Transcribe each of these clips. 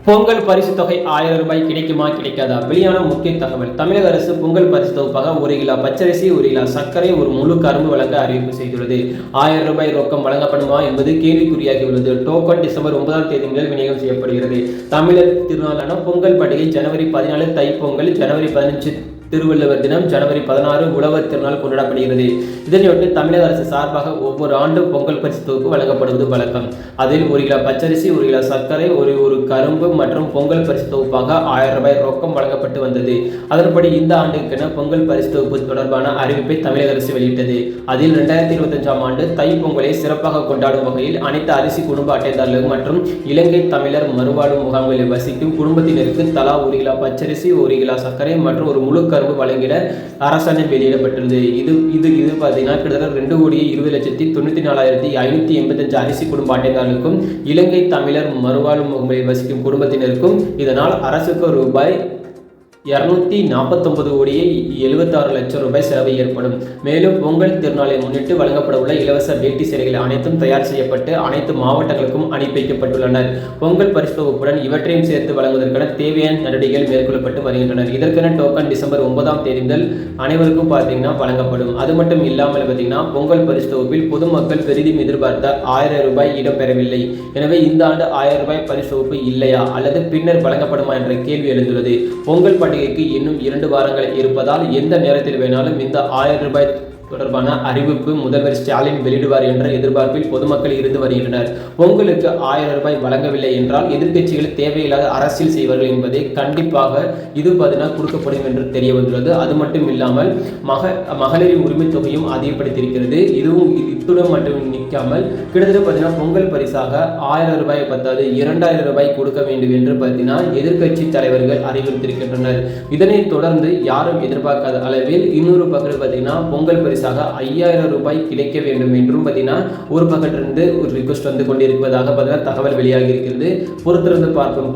பொங்கல் பரிசு தொகை 1000 ரூபாய் கிடைக்குமா கிடைக்காதா? வெளியான முக்கிய தகவல். தமிழக அரசு பொங்கல் பரிசு தொகுப்பாக 1 கிலோ பச்சரிசி, 1 கிலோ சர்க்கரை, ஒரு முழு கரும்பு வழங்க அறிவிப்பு செய்துள்ளது. 1000 ரூபாய் ரொக்கம் வழங்கப்படுமா என்பது கேள்விக்குறியாகியுள்ளது. டோக்கன் டிசம்பர் 9ஆம் தேதி முதல் விநியோகம் செய்யப்படுகிறது. தமிழர் திருநாளான பொங்கல் பண்டிகை ஜனவரி 14 தைப்பொங்கல், ஜனவரி 15 திருவள்ளுவர் தினம், ஜனவரி 16 உழவர் திருநாள் கொண்டாடப்படுகிறது. இதனையொட்டி தமிழக அரசு சார்பாக ஒவ்வொரு ஆண்டும் பொங்கல் பரிசு தொகுப்பு வழங்கப்படுவது வழக்கம். அதில் 1 கிலோ பச்சரிசி, 1 கிலோ சர்க்கரை, ஒரு கரும்பு மற்றும் பொங்கல் பரிசு தொகுப்பாக 1000 ரூபாய் ரொக்கம் வழங்கப்பட்டு வந்தது. அதன்படி இந்த ஆண்டுக்கென பொங்கல் பரிசு தொகுப்பு தொடர்பான அறிவிப்பை தமிழக அரசு வெளியிட்டது. அதில் 2025ஆம் ஆண்டு தைப்பொங்கலை சிறப்பாக கொண்டாடும் வகையில் அனைத்து அரிசி குடும்ப அட்டைதாரர்கள் மற்றும் இலங்கை தமிழர் மறுவாழ்வு முகாம்களில் வசிக்கும் குடும்பத்தினருக்கு தலா 1 கிலோ பச்சரிசி, 1 கிலோ சர்க்கரை மற்றும் ஒரு முழு வழங்கிட அரசாணை வெளியிடப்பட்டுள்ளது. இது பார்த்தீங்கன்னா கிட்டத்தட்ட 2,20,94,585 அரிசி குடும்ப அட்டைதாரர்களுக்கும் இலங்கை தமிழர் மறுவாழ்வு முகாம்களில் வசிக்கும் குடும்பத்தினருக்கும் இதனால் அரசுக்கு ரூபாய் 249,76 லட்சம் ரூபாய் செலவு ஏற்படும். மேலும் பொங்கல் திருநாளை முன்னிட்டு வழங்கப்பட உள்ள இலவச வேட்டி சேலைகள் அனைத்தும் தயார் செய்யப்பட்டு அனைத்து மாவட்டங்களுக்கும் அனுப்பி வைக்கப்பட்டுள்ளனர். பொங்கல் பரிசு தொகுப்புடன் இவற்றையும் சேர்த்து வழங்குவதற்கான தேவையான நடவடிக்கைகள் மேற்கொள்ளப்பட்டு வருகின்றனர். இதற்கென டோக்கன் டிசம்பர் 9ஆம் தேதி முதல் அனைவருக்கும் பார்த்தீங்கன்னா வழங்கப்படும். அது மட்டும் இல்லாமல் பார்த்தீங்கன்னா பொங்கல் பரிசு தொகுப்பில் பொதுமக்கள் பெரிதும் எதிர்பார்த்த 1000 ரூபாய் இடம்பெறவில்லை. எனவே இந்த ஆண்டு 1000 ரூபாய் பரிசு தொகுப்பு இல்லையா அல்லது பின்னர் வழங்கப்படுமா என்ற கேள்வி எழுந்துள்ளது. பொங்கல் பண்டிகைக்கு இன்னும் 2 வாரங்கள் இருப்பதால் எந்த நேரத்தில் வேணாலும் இந்த 1000 ரூபாய் தொடர்பான அறிவிப்பு முதல்வர் ஸ்டாலின் வெளியிடுவார் என்ற எதிர்பார்ப்பில் பொதுமக்கள் இருந்து வருகின்றனர். பொங்கலுக்கு 1000 ரூபாய் வழங்கவில்லை என்றால் எதிர்க்கட்சிகள் தேவையில்லாத அரசியல் செய்வார்கள் என்பதை கண்டிப்பாக இது கொடுக்கப்படும் என்று தெரிய வந்துள்ளது. அது மட்டும் இல்லாமல் மகளிரின் உரிமை தொகையும் அதிகப்படுத்தியிருக்கிறது. இதுவும் இத்துடன் மட்டும் நிற்காமல் கிட்டத்தட்ட பொங்கல் பரிசாக 1000 ரூபாய் பத்தாது 2000 ரூபாய் கொடுக்க வேண்டும் என்று எதிர்க்கட்சி தலைவர்கள் அறிவுறுத்தியிருக்கின்றனர். இதனைத் தொடர்ந்து யாரும் எதிர்பார்க்காத அளவில் இன்னொரு பக்கம் பொங்கல் பரிசு 5000 ரூபாய் கிடைக்க வேண்டும் என்றும் ஒரு பக்கத்திலிருந்து ஒரு ரிக்வெஸ்ட் வந்து கொண்டிருப்பதாக தகவல் வெளியாகி இருக்கிறது. பொறுத்திருந்து பார்க்கும்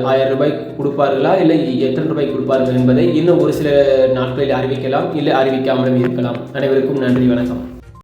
1000 ரூபாய் கொடுப்பார்களா இல்லை எத்தனை ரூபாய் கொடுப்பார்கள் என்பதை இன்னும் ஒரு சில நாட்களில் அறிவிக்கலாம், இல்லை அறிவிக்காமலும் இருக்கலாம். அனைவருக்கும் நன்றி, வணக்கம்.